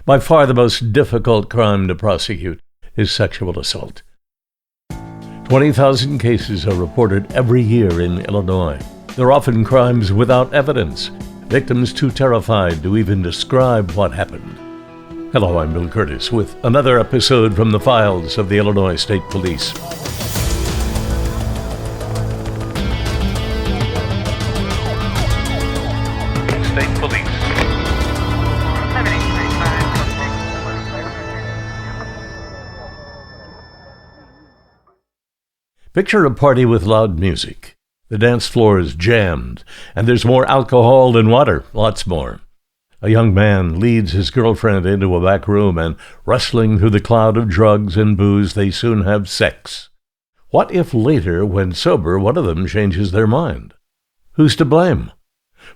By far the most difficult crime to prosecute is sexual assault. 20,000 cases are reported every year in Illinois. They're often crimes without evidence, victims too terrified to even describe what happened. Hello, I'm Bill Curtis with another episode from the files of the Illinois State Police. State Police. Picture a party with loud music. The dance floor is jammed, and there's more alcohol than water, lots more. A young man leads his girlfriend into a back room, and rustling through the cloud of drugs and booze, they soon have sex. What if later, when sober, one of them changes their mind? Who's to blame?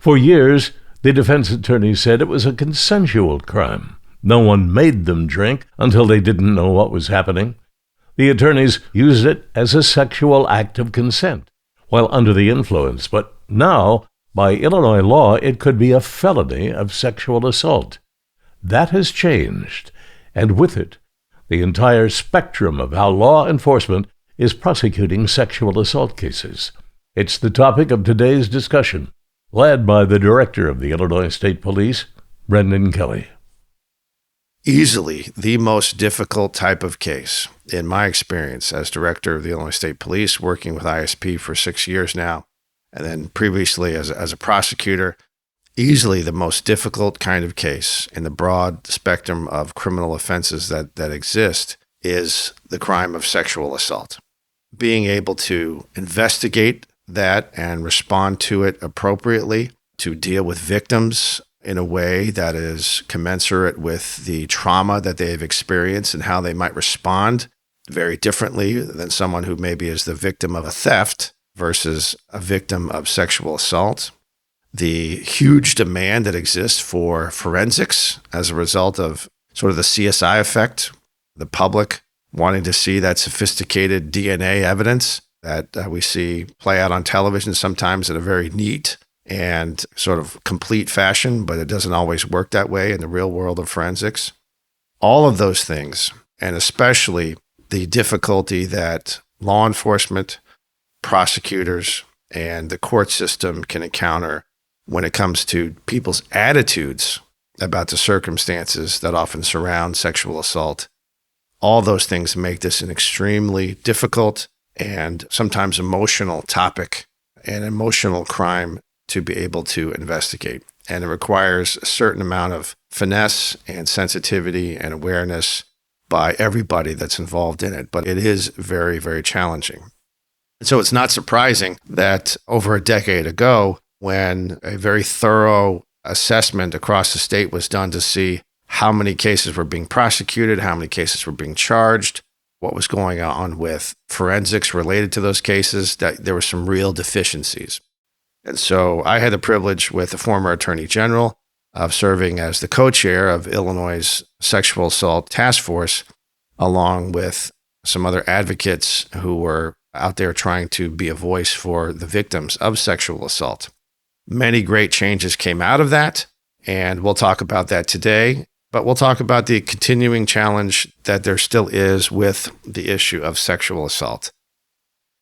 For years, the defense attorney said it was a consensual crime. No one made them drink until they didn't know what was happening. The attorneys used it as a sexual act of consent while under the influence, but now, by Illinois law, it could be a felony of sexual assault. That has changed, and with it, the entire spectrum of how law enforcement is prosecuting sexual assault cases. It's the topic of today's discussion, led by the director of the Illinois State Police, Brendan Kelly. Easily the most difficult type of case, in my experience as director of the Illinois State Police, working with ISP for 6 years now, and then previously as a prosecutor, easily the most difficult kind of case in the broad spectrum of criminal offenses that exist is the crime of sexual assault. Being able to investigate that and respond to it appropriately, to deal with victims in a way that is commensurate with the trauma that they've experienced and how they might respond very differently than someone who maybe is the victim of a theft versus a victim of sexual assault. The huge demand that exists for forensics as a result of sort of the CSI effect, the public wanting to see that sophisticated DNA evidence that we see play out on television, sometimes in a very neat and sort of complete fashion, but it doesn't always work that way in the real world of forensics. All of those things, and especially the difficulty that law enforcement, prosecutors, and the court system can encounter when it comes to people's attitudes about the circumstances that often surround sexual assault. All those things make this an extremely difficult and sometimes emotional topic, an emotional crime to be able to investigate. And it requires a certain amount of finesse and sensitivity and awareness by everybody that's involved in it. But it is very, very challenging. So it's not surprising that over a decade ago, when a very thorough assessment across the state was done to see how many cases were being prosecuted, how many cases were being charged, what was going on with forensics related to those cases, that there were some real deficiencies. And so I had the privilege with the former Attorney General of serving as the co-chair of Illinois' Sexual Assault Task Force, along with some other advocates who were out there trying to be a voice for the victims of sexual assault. Many great changes came out of that, and we'll talk about that today, but we'll talk about the continuing challenge that there still is with the issue of sexual assault.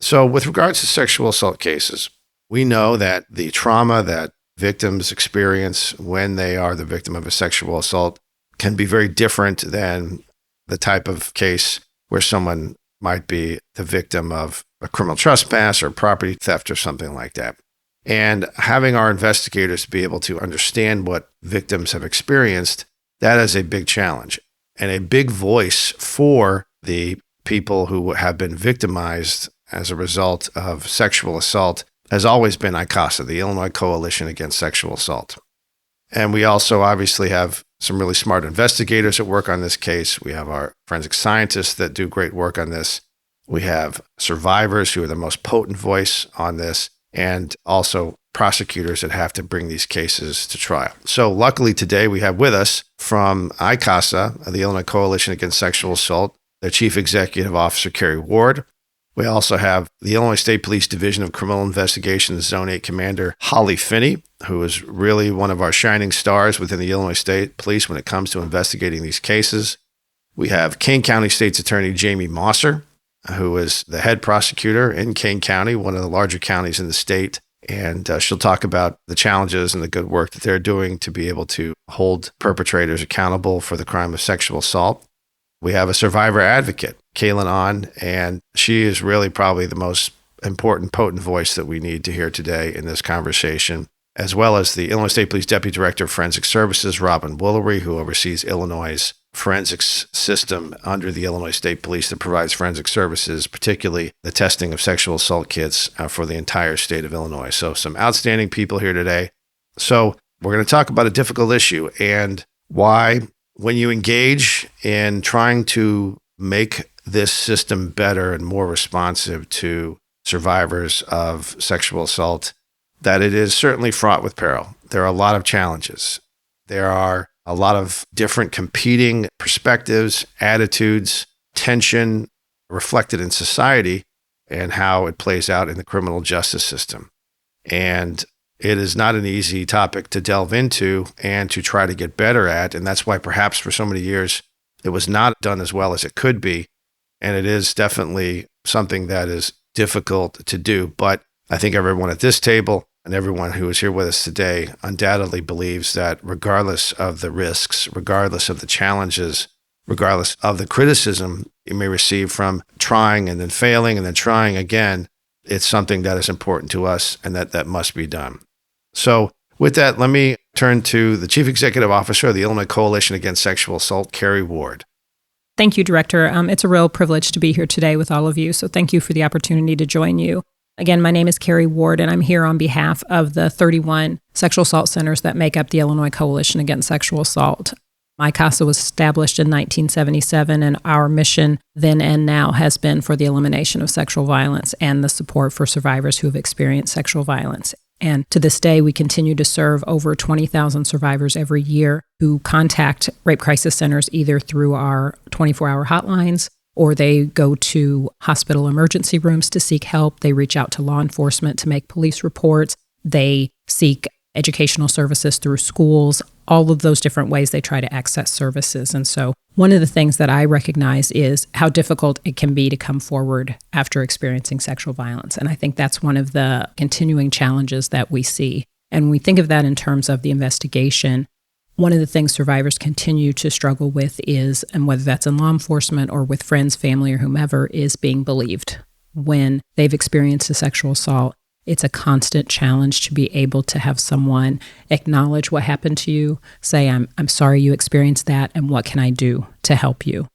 So with regards to sexual assault cases, we know that the trauma that victims experience when they are the victim of a sexual assault can be very different than the type of case where someone might be the victim of a criminal trespass or property theft or something like that. And having our investigators be able to understand what victims have experienced, that is a big challenge and a big voice for the people who have been victimized as a result of sexual assault has always been ICASA, the Illinois Coalition Against Sexual Assault. And we also obviously have some really smart investigators that work on this case. We have our forensic scientists that do great work on this. We have survivors who are the most potent voice on this, and also prosecutors that have to bring these cases to trial. So luckily today we have with us from ICASA, the Illinois Coalition Against Sexual Assault, their Chief Executive Officer, Carrie Ward, We also have the Illinois State Police Division of Criminal Investigations Zone 8 Commander Holly Finney, who is really one of our shining stars within the Illinois State Police when it comes to investigating these cases. We have Kane County State's Attorney Jamie Mosser, who is the head prosecutor in Kane County, one of the larger counties in the state. And she'll talk about the challenges and the good work that they're doing to be able to hold perpetrators accountable for the crime of sexual assault. We have a survivor advocate, Kaylyn Ahn, and she is really probably the most important, potent voice that we need to hear today in this conversation, as well as the Illinois State Police Deputy Director of Forensic Services, Robin Woolery, who oversees Illinois' forensics system under the Illinois State Police that provides forensic services, particularly the testing of sexual assault kits for the entire state of Illinois. So some outstanding people here today. So we're going to talk about a difficult issue and why, when you engage in trying to make this system better and more responsive to survivors of sexual assault, that it is certainly fraught with peril. There are a lot of challenges. There are a lot of different competing perspectives, attitudes, tension reflected in society and how it plays out in the criminal justice system. And it is not an easy topic to delve into and to try to get better at. And that's why perhaps for so many years it was not done as well as it could be. And it is definitely something that is difficult to do. But I think everyone at this table and everyone who is here with us today undoubtedly believes that regardless of the risks, regardless of the challenges, regardless of the criticism you may receive from trying and then failing and then trying again, it's something that is important to us and that must be done. So with that, let me turn to the Chief Executive Officer of the Illinois Coalition Against Sexual Assault, Carrie Ward. Thank you, Director. It's a real privilege to be here today with all of you, so thank you for the opportunity to join you. Again, my name is Carrie Ward, and I'm here on behalf of the 31 sexual assault centers that make up the Illinois Coalition Against Sexual Assault. My CASA was established in 1977, and our mission then and now has been for the elimination of sexual violence and the support for survivors who have experienced sexual violence. And to this day, we continue to serve over 20,000 survivors every year who contact rape crisis centers either through our 24-hour hotlines, or they go to hospital emergency rooms to seek help. They reach out to law enforcement to make police reports. They seek educational services through schools, all of those different ways they try to access services. And so one of the things that I recognize is how difficult it can be to come forward after experiencing sexual violence. And I think that's one of the continuing challenges that we see. And we think of that in terms of the investigation. One of the things survivors continue to struggle with is, and whether that's in law enforcement or with friends, family, or whomever, is being believed. When they've experienced a sexual assault, it's a constant challenge to be able to have someone acknowledge what happened to you, say, I'm sorry you experienced that, and what can I do to help you?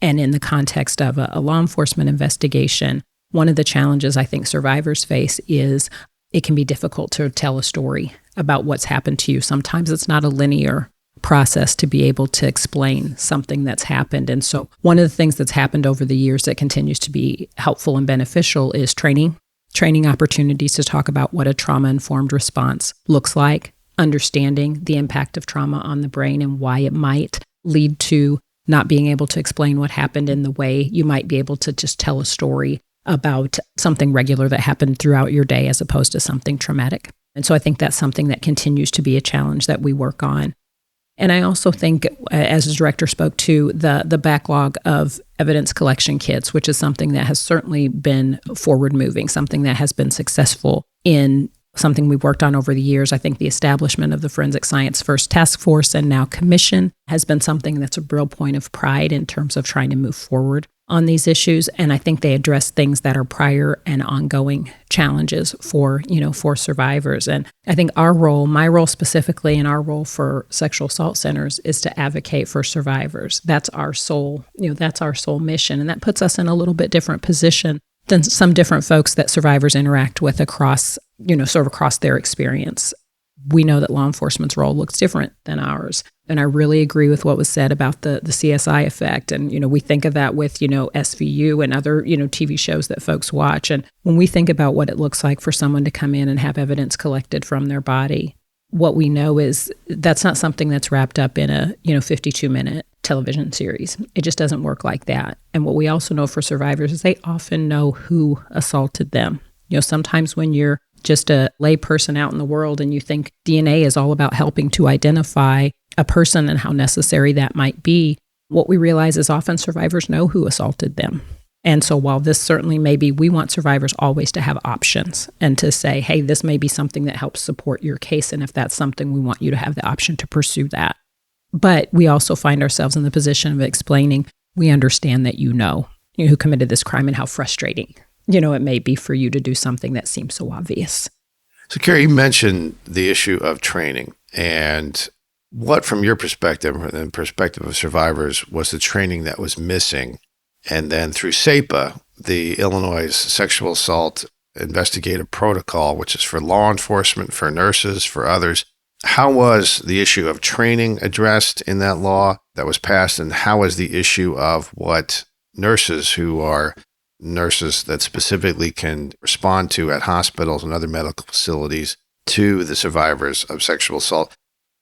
And in the context of a law enforcement investigation, one of the challenges I think survivors face is it can be difficult to tell a story about what's happened to you. Sometimes it's not a linear process to be able to explain something that's happened. And so one of the things that's happened over the years that continues to be helpful and beneficial is training opportunities to talk about what a trauma-informed response looks like, understanding the impact of trauma on the brain and why it might lead to not being able to explain what happened in the way you might be able to just tell a story about something regular that happened throughout your day as opposed to something traumatic. And so I think that's something that continues to be a challenge that we work on. And I also think, as the director spoke to, the backlog of evidence collection kits, which is something that has certainly been forward-moving, something that has been successful in something we've worked on over the years. I think the establishment of the Forensic Science First Task Force and now Commission has been something that's a real point of pride in terms of trying to move forward on these issues. And I think they address things that are prior and ongoing challenges for survivors. And I think our role, my role specifically, and our role for sexual assault centers is to advocate for survivors. That's our sole mission. And that puts us in a little bit different position than some different folks that survivors interact with across their experience. We know that law enforcement's role looks different than ours. And I really agree with what was said about the CSI effect. And, we think of that with, SVU and other, TV shows that folks watch. And when we think about what it looks like for someone to come in and have evidence collected from their body, what we know is that's not something that's wrapped up in a, 52-minute television series. It just doesn't work like that. And what we also know for survivors is they often know who assaulted them. Sometimes when you're just a lay person out in the world and you think DNA is all about helping to identify a person and how necessary that might be, what we realize is often survivors know who assaulted them. And so while this certainly may be, we want survivors always to have options and to say, hey, this may be something that helps support your case. And if that's something, we want you to have the option to pursue that. But we also find ourselves in the position of explaining, we understand that you know who committed this crime and how frustrating, it may be for you to do something that seems so obvious. So, Carrie, you mentioned the issue of training. And what, from your perspective, and the perspective of survivors, was the training that was missing? And then through SAPA, the Illinois Sexual Assault Investigative Protocol, which is for law enforcement, for nurses, for others, how was the issue of training addressed in that law that was passed? And how was the issue of what nurses who are nurses that specifically can respond to at hospitals and other medical facilities to the survivors of sexual assault?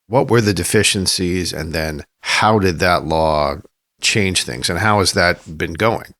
What were the deficiencies? And then how did that law change things? And how has that been going?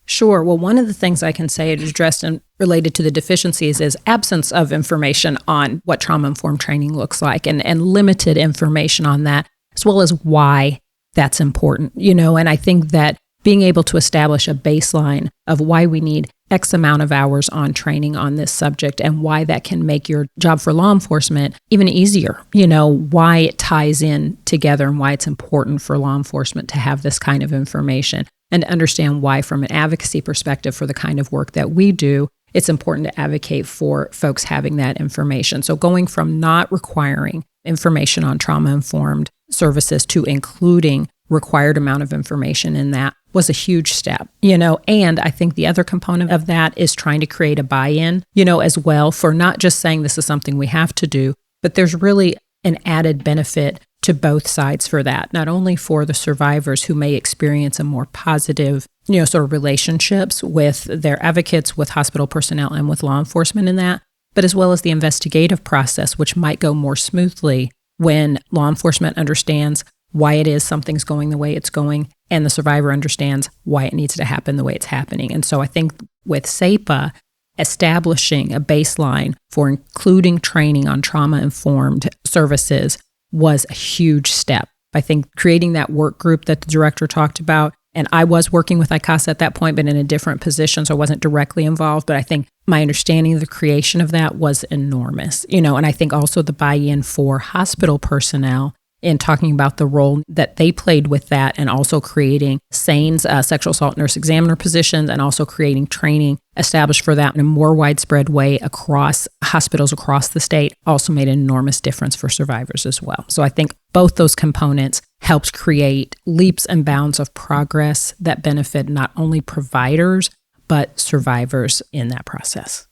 Sure. Well, one of the things I can say addressed and related to the deficiencies is absence of information on what trauma-informed training looks like and limited information on that, as well as why that's important. And I think that being able to establish a baseline of why we need X amount of hours on training on this subject and why that can make your job for law enforcement even easier, why it ties in together and why it's important for law enforcement to have this kind of information and understand why, from an advocacy perspective for the kind of work that we do, it's important to advocate for folks having that information. So going from not requiring information on trauma-informed services to including required amount of information in that was a huge step, and I think the other component of that is trying to create a buy-in, as well, for not just saying this is something we have to do, but there's really an added benefit to both sides for that, not only for the survivors who may experience a more positive, sort of relationships with their advocates, with hospital personnel, and with law enforcement in that, but as well as the investigative process, which might go more smoothly when law enforcement understands why it is something's going the way it's going, and the survivor understands why it needs to happen the way it's happening. And so I think with SAPA, establishing a baseline for including training on trauma-informed services was a huge step. I think creating that work group that the director talked about, and I was working with ICASA at that point, but in a different position, so I wasn't directly involved, but I think my understanding of the creation of that was enormous, and I think also the buy-in for hospital personnel in talking about the role that they played with that, and also creating SANE's sexual assault nurse examiner positions, and also creating training established for that in a more widespread way across hospitals across the state also made an enormous difference for survivors as well. So I think both those components helped create leaps and bounds of progress that benefit not only providers, but survivors in that process.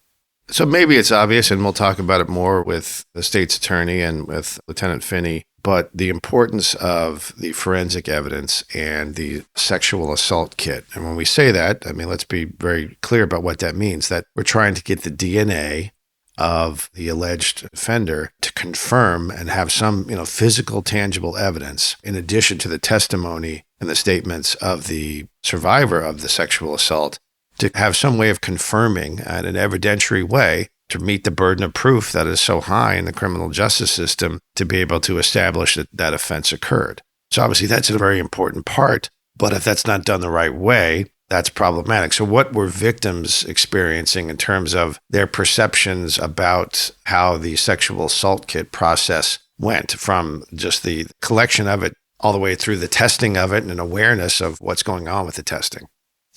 So maybe it's obvious, and we'll talk about it more with the state's attorney and with Lieutenant Finney, but the importance of the forensic evidence and the sexual assault kit. And when we say that, let's be very clear about what that means, that we're trying to get the DNA of the alleged offender to confirm and have some, physical, tangible evidence in addition to the testimony and the statements of the survivor of the sexual assault, to have some way of confirming in an evidentiary way to meet the burden of proof that is so high in the criminal justice system to be able to establish that that offense occurred. So obviously that's a very important part, but if that's not done the right way, that's problematic. So what were victims experiencing in terms of their perceptions about how the sexual assault kit process went, from just the collection of it all the way through the testing of it and an awareness of what's going on with the testing?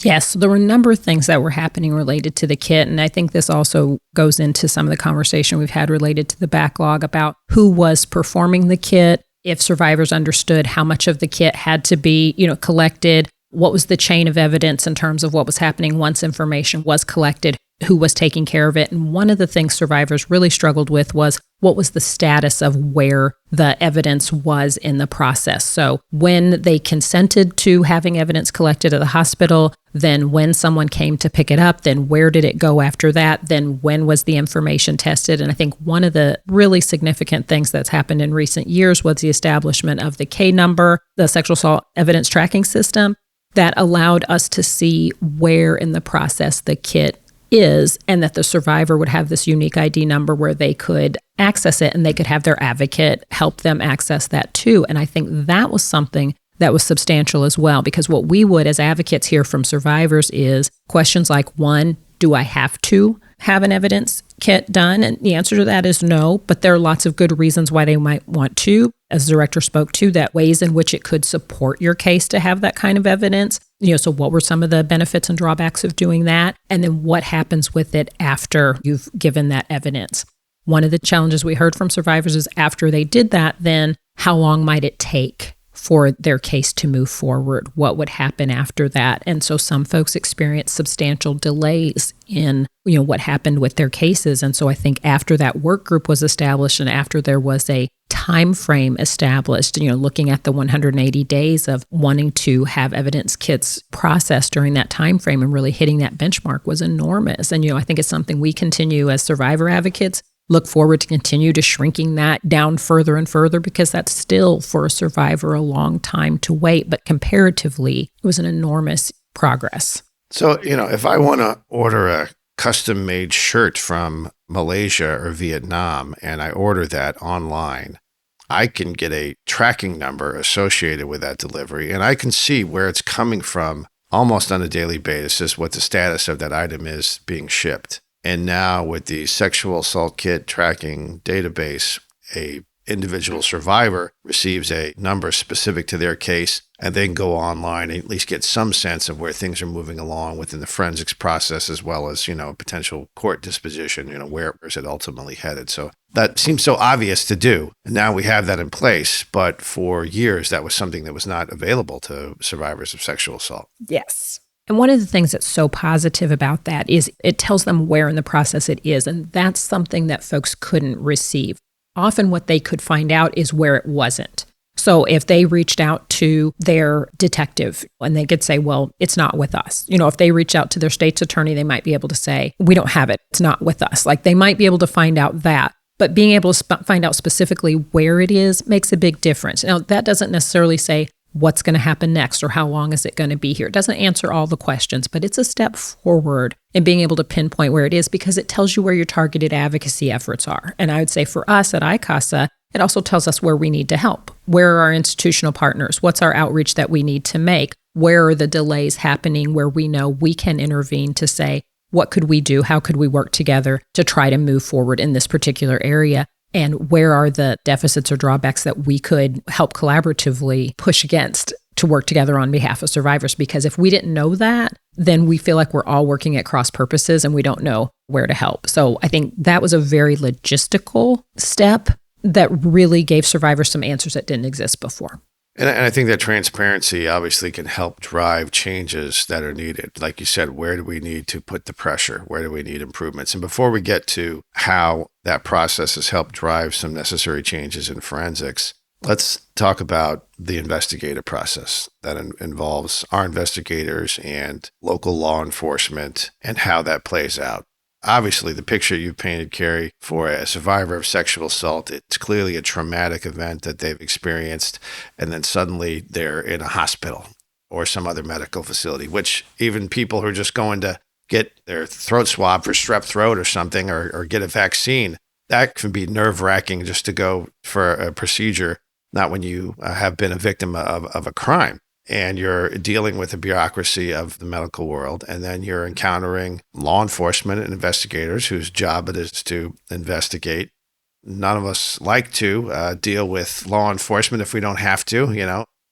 Yes, there were a number of things that were happening related to the kit, and I think this also goes into some of the conversation we've had related to the backlog about who was performing the kit, if survivors understood how much of the kit had to be, collected, what was the chain of evidence in terms of what was happening once information was collected, who was taking care of it. And one of the things survivors really struggled with was what was the status of where the evidence was in the process. So when they consented to having evidence collected at the hospital, then when someone came to pick it up, then where did it go after that? Then when was the information tested? And I think one of the really significant things that's happened in recent years was the establishment of the K number, the sexual assault evidence tracking system, that allowed us to see where in the process the kit is, and that the survivor would have this unique ID number where they could access it and they could have their advocate help them access that too. And I think that was something that was substantial as well, because what we would as advocates hear from survivors is questions like, one, do I have to have an evidence kit done? And the answer to that is no, but there are lots of good reasons why they might want to. As the director spoke to, that ways in which it could support your case to have that kind of evidence. So what were some of the benefits and drawbacks of doing that? And then what happens with it after you've given that evidence? One of the challenges we heard from survivors is after they did that, then how long might it take for their case to move forward? What would happen after that? And so some folks experience substantial delays in, what happened with their cases. And so I think after that work group was established and after there was a time frame established, looking at the 180 days of wanting to have evidence kits processed during that time frame and really hitting that benchmark was enormous. And, I think it's something we continue as survivor advocates look forward to continue to shrinking that down further and further, because that's still, for a survivor, a long time to wait. But comparatively, it was an enormous progress. So, if I want to order a custom-made shirt from Malaysia or Vietnam and I order that online, I can get a tracking number associated with that delivery, and I can see where it's coming from almost on a daily basis, what the status of that item is being shipped. And now with the sexual assault kit tracking database, a individual survivor receives a number specific to their case, and they can go online and at least get some sense of where things are moving along within the forensics process, as well as, potential court disposition, where is it ultimately headed. So that seems so obvious to do. And now we have that in place. But for years, that was something that was not available to survivors of sexual assault. Yes. And one of the things that's so positive about that is it tells them where in the process it is. And that's something that folks couldn't receive. Often what they could find out is where it wasn't. So if they reached out to their detective and they could say, well, it's not with us. If they reach out to their state's attorney, they might be able to say, we don't have it. It's not with us. Like, they might be able to find out that. But being able to find out specifically where it is makes a big difference. Now, that doesn't necessarily say what's going to happen next or how long is it going to be here. It doesn't answer all the questions, but it's a step forward in being able to pinpoint where it is, because it tells you where your targeted advocacy efforts are. And I would say for us at ICASA, it also tells us where we need to help. Where are our institutional partners? What's our outreach that we need to make? Where are the delays happening where we know we can intervene to say, what could we do? How could we work together to try to move forward in this particular area? And where are the deficits or drawbacks that we could help collaboratively push against to work together on behalf of survivors? Because if we didn't know that, then we feel like we're all working at cross purposes and we don't know where to help. So I think that was a very logistical step that really gave survivors some answers that didn't exist before. And I think that transparency obviously can help drive changes that are needed. Like you said, where do we need to put the pressure? Where do we need improvements? And before we get to how that process has helped drive some necessary changes in forensics, let's talk about the investigative process that involves our investigators and local law enforcement and how that plays out. Obviously, the picture you've painted, Carrie, for a survivor of sexual assault, it's clearly a traumatic event that they've experienced, and then suddenly they're in a hospital or some other medical facility, which even people who are just going to get their throat swab for strep throat or something, or get a vaccine, that can be nerve-wracking just to go for a procedure, not when you have been a victim of a crime. And you're dealing with the bureaucracy of the medical world, and then you're encountering law enforcement and investigators whose job it is to investigate. None of us like to deal with law enforcement if we don't have to,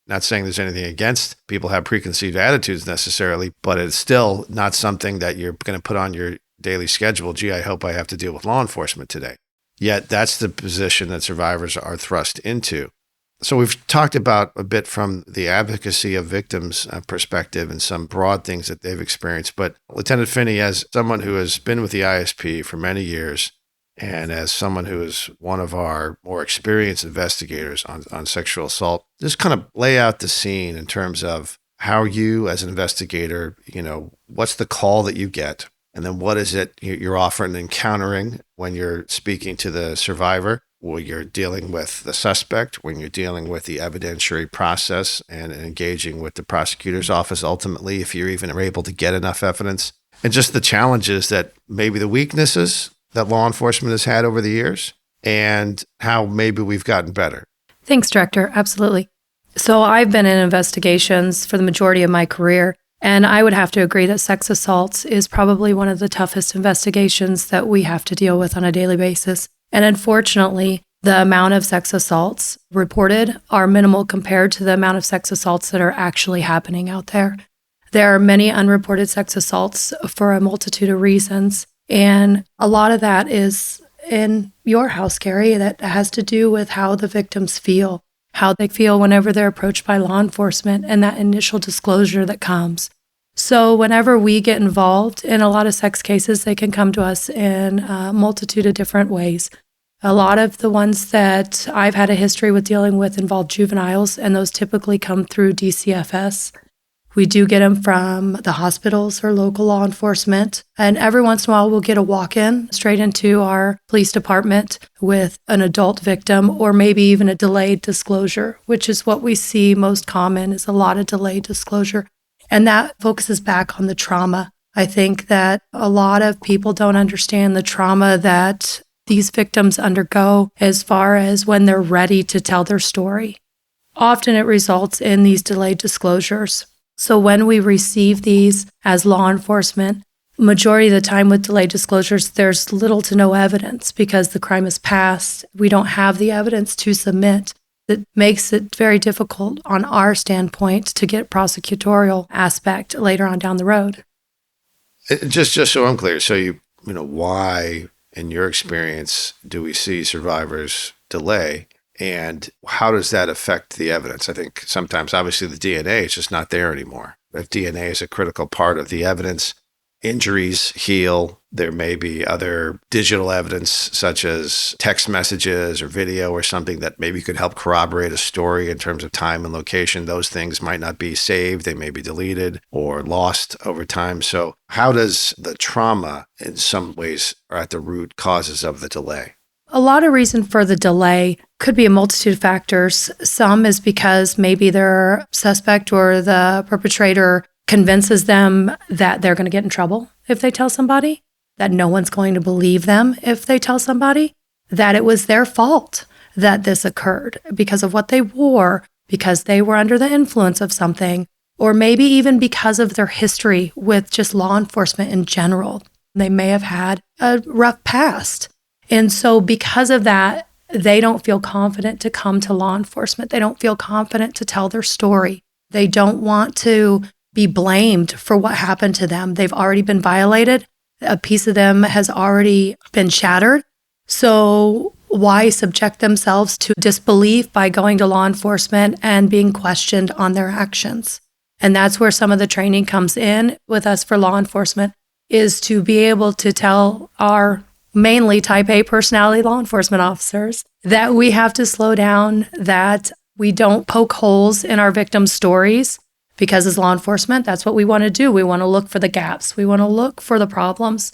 Not saying there's anything against people have preconceived attitudes necessarily, but it's still not something that you're going to put on your daily schedule. Gee, I hope I have to deal with law enforcement today. Yet that's the position that survivors are thrust into. So we've talked about a bit from the advocacy of victims perspective and some broad things that they've experienced. But Lieutenant Finney, as someone who has been with the ISP for many years, and as someone who is one of our more experienced investigators on sexual assault, just kind of lay out the scene in terms of how you as an investigator, what's the call that you get? And then what is it you're often encountering when you're speaking to the survivor, when you're dealing with the suspect, when you're dealing with the evidentiary process and engaging with the prosecutor's office ultimately, if you're even able to get enough evidence, and just the challenges that maybe the weaknesses that law enforcement has had over the years and how maybe we've gotten better. Thanks, Director. Absolutely. So I've been in investigations for the majority of my career, and I would have to agree that sex assaults is probably one of the toughest investigations that we have to deal with on a daily basis. And unfortunately, the amount of sex assaults reported are minimal compared to the amount of sex assaults that are actually happening out there. There are many unreported sex assaults for a multitude of reasons. And a lot of that is in your house, Carrie, that has to do with how the victims feel, how they feel whenever they're approached by law enforcement and that initial disclosure that comes. So whenever we get involved in a lot of sex cases, they can come to us in a multitude of different ways. A lot of the ones that I've had a history with dealing with involve juveniles, and those typically come through DCFS. We do get them from the hospitals or local law enforcement. And every once in a while, we'll get a walk-in straight into our police department with an adult victim or maybe even a delayed disclosure, which is what we see most common is a lot of delayed disclosure. And that focuses back on the trauma. I think that a lot of people don't understand the trauma that these victims undergo as far as when they're ready to tell their story. Often it results in these delayed disclosures. So when we receive these as law enforcement, majority of the time with delayed disclosures, there's little to no evidence because the crime is past. We don't have the evidence to submit. That makes it very difficult on our standpoint to get prosecutorial aspect later on down the road. Just so I'm clear, so why, in your experience, do we see survivors delay? And how does that affect the evidence? I think sometimes, obviously, the DNA is just not there anymore. If DNA is a critical part of the evidence, injuries heal. There may be other digital evidence, such as text messages or video or something that maybe could help corroborate a story in terms of time and location. Those things might not be saved. They may be deleted or lost over time. So how does the trauma, in some ways, are at the root causes of the delay? A lot of reason for the delay could be a multitude of factors. Some is because maybe their suspect or the perpetrator convinces them that they're going to get in trouble if they tell somebody, that no one's going to believe them if they tell somebody, that it was their fault that this occurred because of what they wore, because they were under the influence of something, or maybe even because of their history with just law enforcement in general. They may have had a rough past. And so because of that, they don't feel confident to come to law enforcement. They don't feel confident to tell their story. They don't want to be blamed for what happened to them. They've already been violated. A piece of them has already been shattered. So why subject themselves to disbelief by going to law enforcement and being questioned on their actions? And that's where some of the training comes in with us for law enforcement, is to be able to tell our mainly type A personality law enforcement officers that we have to slow down, that we don't poke holes in our victims' stories, because as law enforcement, that's what we want to do. We want to look for the gaps. We want to look for the problems.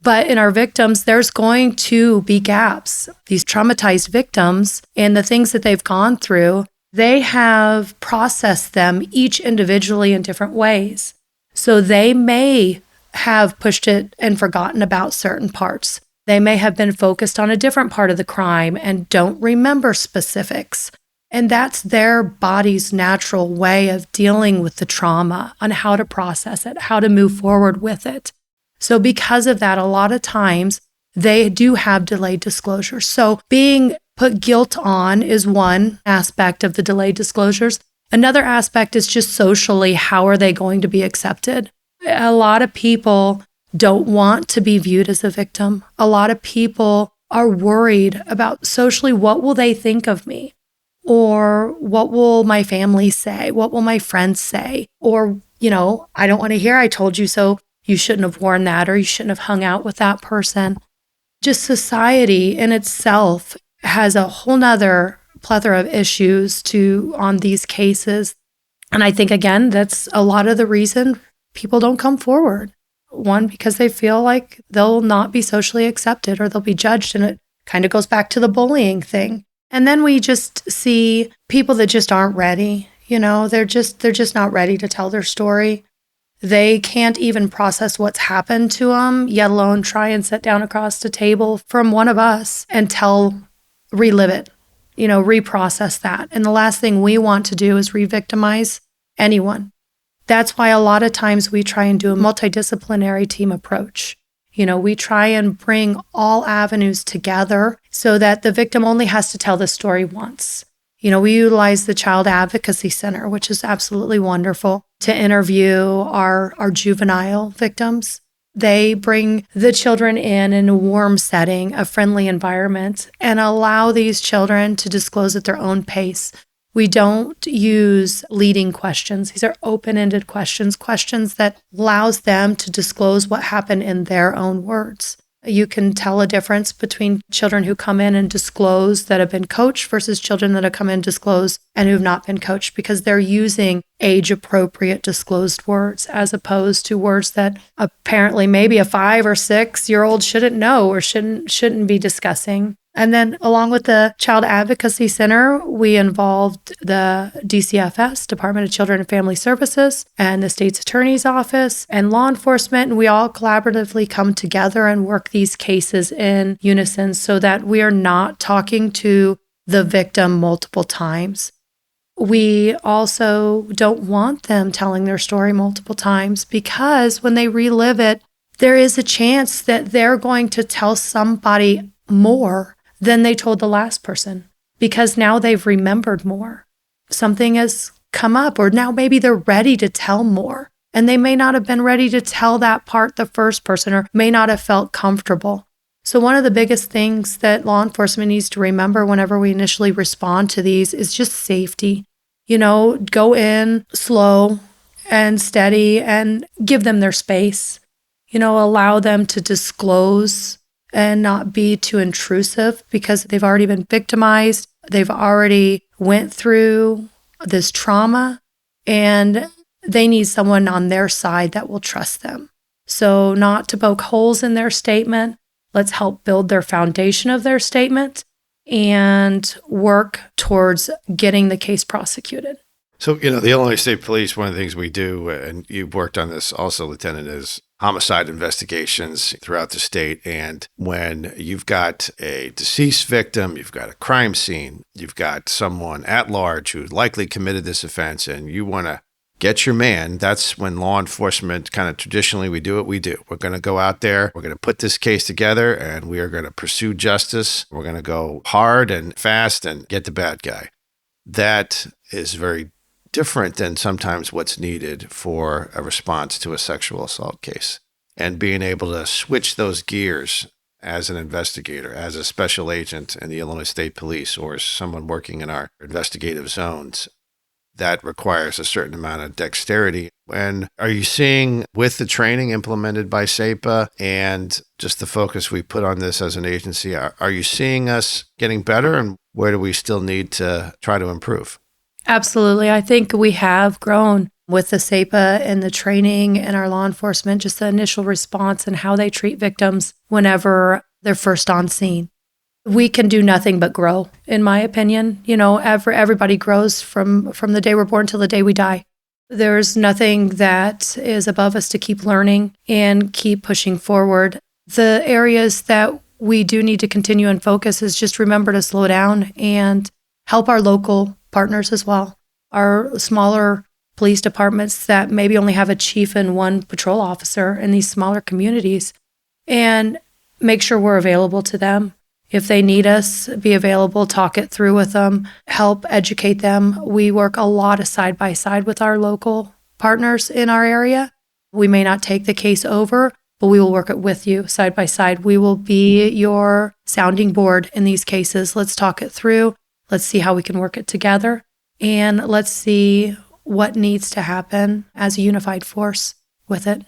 But in our victims, there's going to be gaps. These traumatized victims and the things that they've gone through, they have processed them each individually in different ways. So they may have pushed it and forgotten about certain parts. They may have been focused on a different part of the crime and don't remember specifics. And that's their body's natural way of dealing with the trauma, on how to process it, how to move forward with it. So because of that, a lot of times they do have delayed disclosures. So being put guilt on is one aspect of the delayed disclosures. Another aspect is just socially, how are they going to be accepted? A lot of people don't want to be viewed as a victim. A lot of people are worried about socially, what will they think of me? Or what will my family say? What will my friends say? Or, I don't want to hear I told you so. You shouldn't have worn that, or you shouldn't have hung out with that person. Just society in itself has a whole nother plethora of issues on these cases. And I think, again, that's a lot of the reason people don't come forward. One, because they feel like they'll not be socially accepted or they'll be judged. And it kind of goes back to the bullying thing. And then we just see people that just aren't ready. They're just not ready to tell their story. They can't even process what's happened to them, yet alone try and sit down across the table from one of us and relive it, reprocess that. And the last thing we want to do is re-victimize anyone. That's why a lot of times we try and do a multidisciplinary team approach. We try and bring all avenues together so that the victim only has to tell the story once. We utilize the Child Advocacy Center, which is absolutely wonderful, to interview our juvenile victims. They bring the children in a warm setting, a friendly environment, and allow these children to disclose at their own pace. We don't use leading questions. These are open-ended questions that allows them to disclose what happened in their own words. You can tell a difference between children who come in and disclose that have been coached versus children that have come in and disclose and who have not been coached, because they're using age-appropriate disclosed words as opposed to words that apparently maybe a 5 or 6-year-old shouldn't know or shouldn't be discussing. And then along with the Child Advocacy Center, we involved the DCFS, Department of Children and Family Services, and the state's attorney's office and law enforcement. And we all collaboratively come together and work these cases in unison so that we are not talking to the victim multiple times. We also don't want them telling their story multiple times, because when they relive it, there is a chance that they're going to tell somebody more than they told the last person, because now they've remembered more. Something has come up, or now maybe they're ready to tell more, and they may not have been ready to tell that part the first person, or may not have felt comfortable. So one of the biggest things that law enforcement needs to remember whenever we initially respond to these is just safety. Go in slow and steady and give them their space. Allow them to disclose and not be too intrusive, because they've already been victimized. They've already went through this trauma, and they need someone on their side that will trust them. So not to poke holes in their statement. Let's help build their foundation of their statement and work towards getting the case prosecuted. So, the Illinois State Police, one of the things we do, and you've worked on this also, Lieutenant, is homicide investigations throughout the state. And when you've got a deceased victim, you've got a crime scene, you've got someone at large who likely committed this offense, and you want to get your man, that's when law enforcement kind of traditionally we do what we do. We're going to go out there, we're going to put this case together, and we are going to pursue justice. We're going to go hard and fast and get the bad guy. That is very different than sometimes what's needed for a response to a sexual assault case. And being able to switch those gears as an investigator, as a special agent in the Illinois State Police, or someone working in our investigative zones, that requires a certain amount of dexterity. And are you seeing, with the training implemented by SAPA and just the focus we put on this as an agency, are you seeing us getting better, and where do we still need to try to improve? Absolutely. I think we have grown with the SAPA and the training and our law enforcement, just the initial response and how they treat victims whenever they're first on scene. We can do nothing but grow, in my opinion. Everybody grows from the day we're born till the day we die. There's nothing that is above us to keep learning and keep pushing forward. The areas that we do need to continue and focus is just remember to slow down and help our local partners as well. Our smaller police departments that maybe only have a chief and one patrol officer in these smaller communities, and make sure we're available to them. If they need us, be available, talk it through with them, help educate them. We work a lot of side by side with our local partners in our area. We may not take the case over, but we will work it with you side by side. We will be your sounding board in these cases. Let's talk it through. Let's see how we can work it together. And let's see what needs to happen as a unified force with it.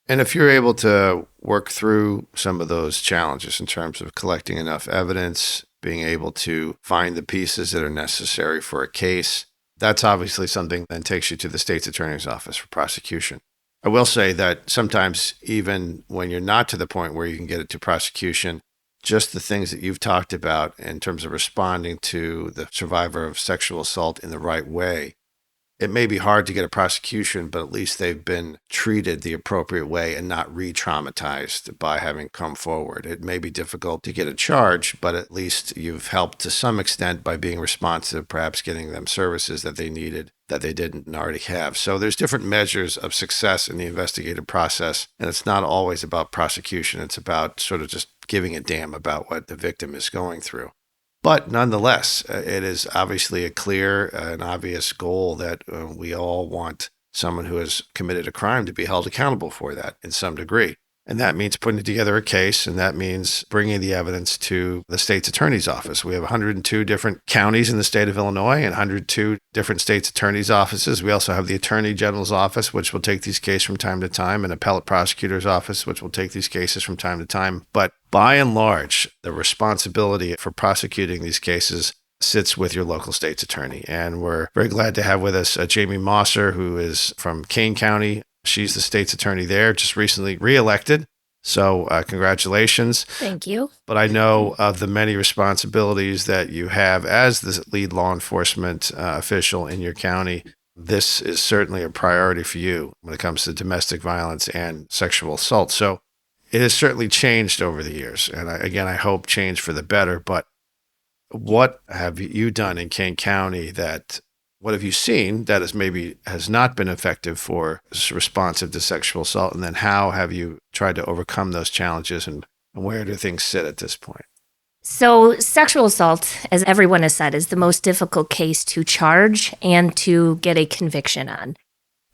And if you're able to work through some of those challenges in terms of collecting enough evidence, being able to find the pieces that are necessary for a case, that's obviously something that takes you to the state's attorney's office for prosecution. I will say that sometimes even when you're not to the point where you can get it to prosecution, just the things that you've talked about in terms of responding to the survivor of sexual assault in the right way, it may be hard to get a prosecution, but at least they've been treated the appropriate way and not re-traumatized by having come forward. It may be difficult to get a charge, but at least you've helped to some extent by being responsive, perhaps getting them services that they needed that they didn't already have. So there's different measures of success in the investigative process, and it's not always about prosecution. It's about sort of just giving a damn about what the victim is going through. But nonetheless, it is obviously a clear and obvious goal that we all want someone who has committed a crime to be held accountable for that in some degree. And that means putting together a case, and that means bringing the evidence to the state's attorney's office. We have 102 different counties in the state of Illinois and 102 different state's attorney's offices. We also have the Attorney General's office, which will take these cases from time to time, and appellate prosecutor's office, which will take these cases from time to time. But by and large, the responsibility for prosecuting these cases sits with your local state's attorney. And we're very glad to have with us Jamie Mosser, who is from Kane County. She's the state's attorney there, just recently reelected. So congratulations. Thank you. But I know of the many responsibilities that you have as the lead law enforcement official in your county. This is certainly a priority for you when it comes to domestic violence and sexual assault. So it has certainly changed over the years. And I hope change for the better. But what have you done in Kane County what have you seen that has not been effective for responsive to sexual assault? And then how have you tried to overcome those challenges, and where do things sit at this point? So sexual assault, as everyone has said, is the most difficult case to charge and to get a conviction on.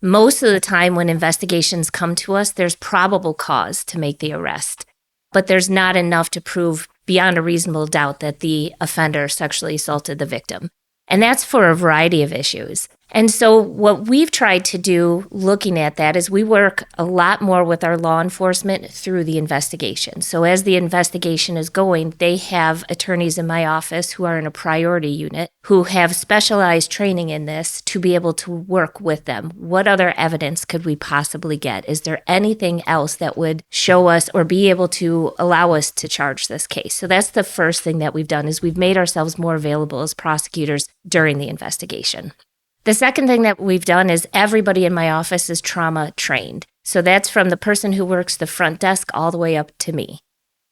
Most of the time when investigations come to us, there's probable cause to make the arrest, but there's not enough to prove beyond a reasonable doubt that the offender sexually assaulted the victim. And that's for a variety of issues. And so what we've tried to do looking at that is we work a lot more with our law enforcement through the investigation. So as the investigation is going, they have attorneys in my office who are in a priority unit who have specialized training in this to be able to work with them. What other evidence could we possibly get? Is there anything else that would show us or be able to allow us to charge this case? So that's the first thing that we've done is we've made ourselves more available as prosecutors during the investigation. The second thing that we've done is everybody in my office is trauma trained. So that's from the person who works the front desk all the way up to me.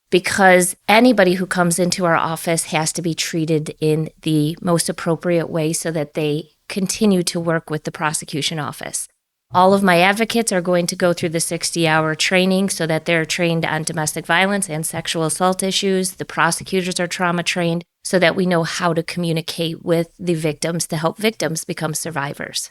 Because anybody who comes into our office has to be treated in the most appropriate way so that they continue to work with the prosecution office. All of my advocates are going to go through the 60-hour training so that they're trained on domestic violence and sexual assault issues. The prosecutors are trauma trained so that we know how to communicate with the victims to help victims become survivors.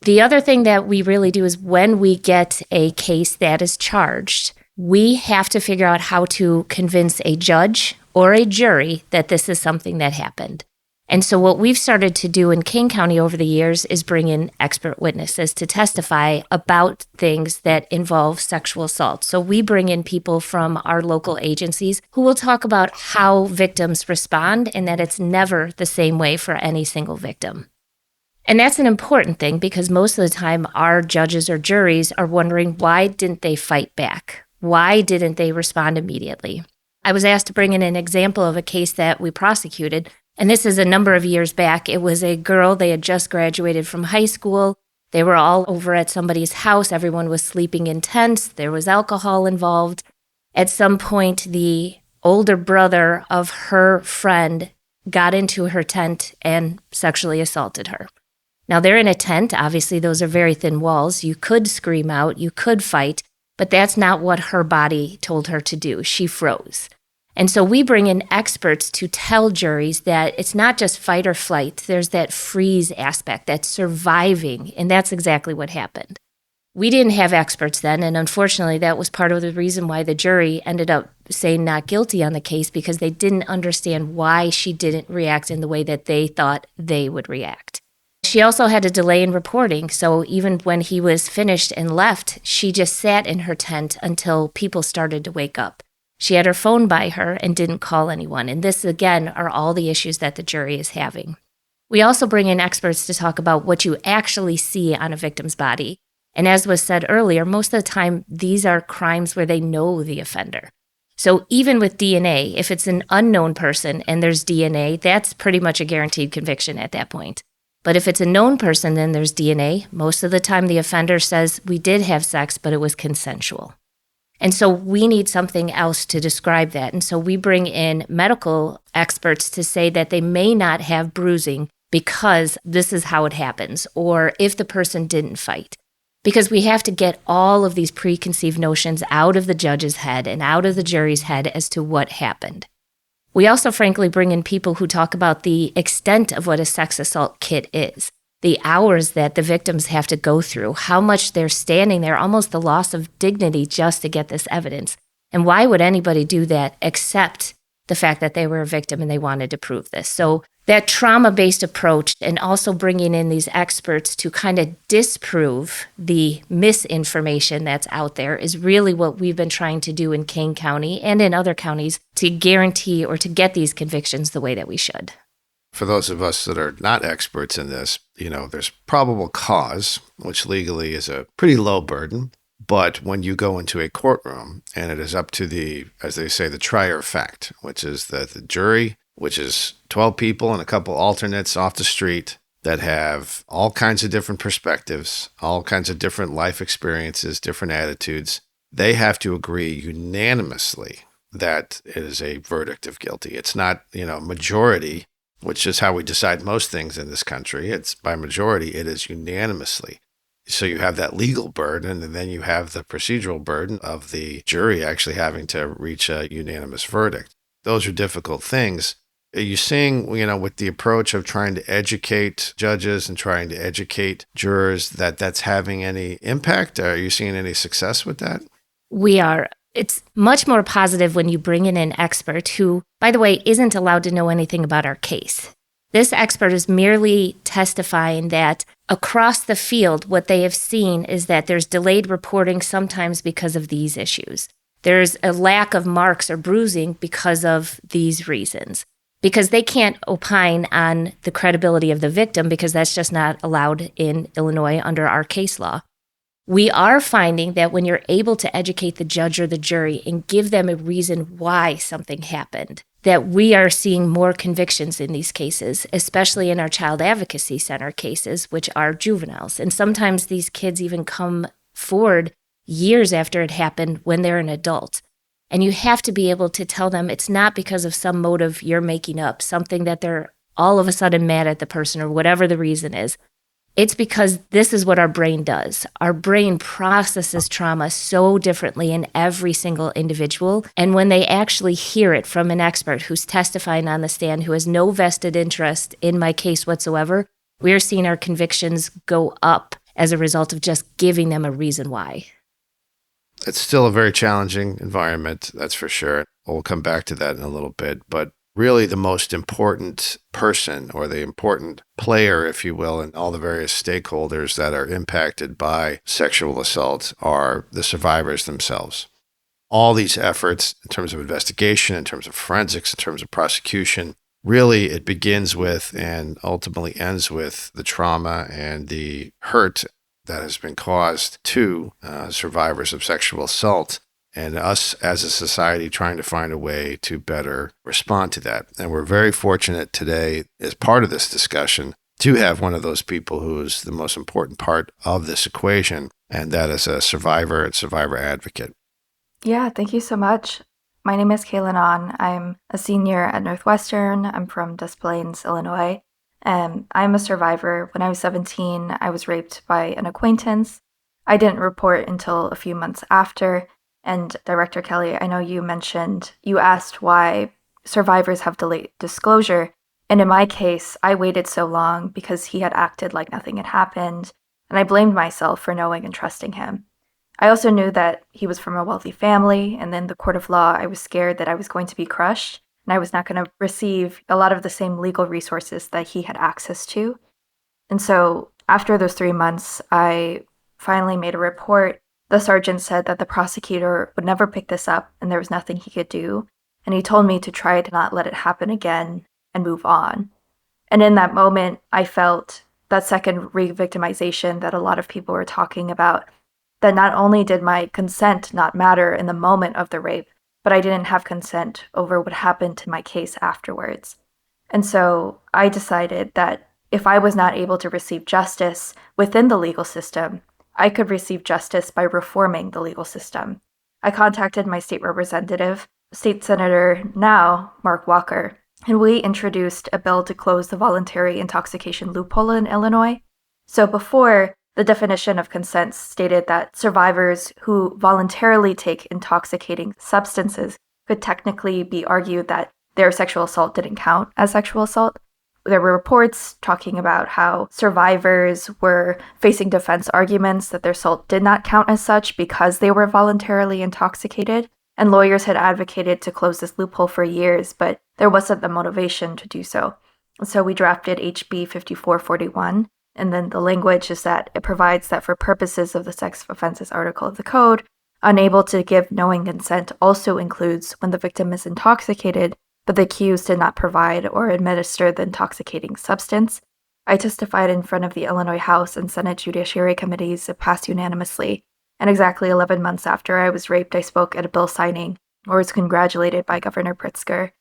The other thing that we really do is when we get a case that is charged, we have to figure out how to convince a judge or a jury that this is something that happened. And so what we've started to do in Kane County over the years is bring in expert witnesses to testify about things that involve sexual assault. So we bring in people from our local agencies who will talk about how victims respond and that it's never the same way for any single victim. And that's an important thing because most of the time our judges or juries are wondering why didn't they fight back? Why didn't they respond immediately? I was asked to bring in an example of a case that we prosecuted. And this is a number of years back. It was a girl, they had just graduated from high school. They were all over at somebody's house. Everyone was sleeping in tents. There was alcohol involved. At some point, the older brother of her friend got into her tent and sexually assaulted her. Now, they're in a tent. Obviously, those are very thin walls. You could scream out, you could fight, but that's not what her body told her to do. She froze. And so we bring in experts to tell juries that it's not just fight or flight. There's that freeze aspect, that surviving, and that's exactly what happened. We didn't have experts then, and unfortunately, that was part of the reason why the jury ended up saying not guilty on the case, because they didn't understand why she didn't react in the way that they thought they would react. She also had a delay in reporting, so even when he was finished and left, she just sat in her tent until people started to wake up. She had her phone by her and didn't call anyone, and this, again, are all the issues that the jury is having. We also bring in experts to talk about what you actually see on a victim's body. And as was said earlier, most of the time, these are crimes where they know the offender. So even with DNA, if it's an unknown person and there's DNA, that's pretty much a guaranteed conviction at that point. But if it's a known person, then there's DNA. Most of the time, the offender says, we did have sex, but it was consensual. And so we need something else to describe that. And so we bring in medical experts to say that they may not have bruising because this is how it happens, or if the person didn't fight. Because we have to get all of these preconceived notions out of the judge's head and out of the jury's head as to what happened. We also, frankly, bring in people who talk about the extent of what a sex assault kit is, the hours that the victims have to go through, how much they're standing there, almost the loss of dignity just to get this evidence. And why would anybody do that except the fact that they were a victim and they wanted to prove this? So that trauma-based approach, and also bringing in these experts to kind of disprove the misinformation that's out there, is really what we've been trying to do in Kane County and in other counties to guarantee or to get these convictions the way that we should. For those of us that are not experts in this, there's probable cause, which legally is a pretty low burden. But when you go into a courtroom and it is up to the, as they say, the trier of fact, which is the jury, which is 12 people and a couple alternates off the street that have all kinds of different perspectives, all kinds of different life experiences, different attitudes, they have to agree unanimously that it is a verdict of guilty. It's not, majority, which is how we decide most things in this country. It's by majority, it is unanimously. So you have that legal burden, and then you have the procedural burden of the jury actually having to reach a unanimous verdict. Those are difficult things. Are you seeing, with the approach of trying to educate judges and trying to educate jurors, that's having any impact? Are you seeing any success with that? We are. It's much more positive when you bring in an expert who, by the way, isn't allowed to know anything about our case. This expert is merely testifying that across the field, what they have seen is that there's delayed reporting sometimes because of these issues. There's a lack of marks or bruising because of these reasons. Because they can't opine on the credibility of the victim, because that's just not allowed in Illinois under our case law. We are finding that when you're able to educate the judge or the jury and give them a reason why something happened, that we are seeing more convictions in these cases, especially in our child advocacy center cases, which are juveniles. And sometimes these kids even come forward years after it happened when they're an adult. And you have to be able to tell them it's not because of some motive you're making up, something that they're all of a sudden mad at the person or whatever the reason is. It's because this is what our brain does. Our brain processes trauma so differently in every single individual. And when they actually hear it from an expert who's testifying on the stand, who has no vested interest in my case whatsoever, we're seeing our convictions go up as a result of just giving them a reason why. It's still a very challenging environment, that's for sure. We'll come back to that in a little bit. But really the most important person, or the important player, if you will, in all the various stakeholders that are impacted by sexual assault are the survivors themselves. All these efforts in terms of investigation, in terms of forensics, in terms of prosecution, really it begins with and ultimately ends with the trauma and the hurt that has been caused to survivors of sexual assault, and us as a society trying to find a way to better respond to that. And we're very fortunate today, as part of this discussion, to have one of those people who is the most important part of this equation, and that is a survivor and survivor advocate. Yeah, thank you so much. My name is Kaylyn Ahn. I'm a senior at Northwestern. I'm from Des Plaines, Illinois. I'm a survivor. When I was 17, I was raped by an acquaintance. I didn't report until a few months after. And Director Kelly, I know you asked why survivors have delayed disclosure. And in my case, I waited so long because he had acted like nothing had happened. and I blamed myself for knowing and trusting him. I also knew that he was from a wealthy family, and in the court of law, I was scared that I was going to be crushed, and I was not going to receive a lot of the same legal resources that he had access to. And so after those 3 months, I finally made a report. The sergeant said that the prosecutor would never pick this up and there was nothing he could do. And he told me to try to not let it happen again and move on. And in that moment, I felt that second re-victimization that a lot of people were talking about, that not only did my consent not matter in the moment of the rape, but I didn't have consent over what happened to my case afterwards. And so I decided that if I was not able to receive justice within the legal system, I could receive justice by reforming the legal system. I contacted my state representative, State Senator now, Mark Walker, and we introduced a bill to close the voluntary intoxication loophole in Illinois. So before, the definition of consent stated that survivors who voluntarily take intoxicating substances could technically be argued that their sexual assault didn't count as sexual assault. There were reports talking about how survivors were facing defense arguments that their assault did not count as such because they were voluntarily intoxicated. And lawyers had advocated to close this loophole for years, but there wasn't the motivation to do so. So we drafted HB 5441, and then the language is that it provides that for purposes of the sex offenses article of the code, unable to give knowing consent also includes when the victim is intoxicated, but the accused did not provide or administer the intoxicating substance. I testified in front of the Illinois House and Senate Judiciary Committees. It passed unanimously. And exactly 11 months after I was raped, I spoke at a bill signing or was congratulated by Governor Pritzker.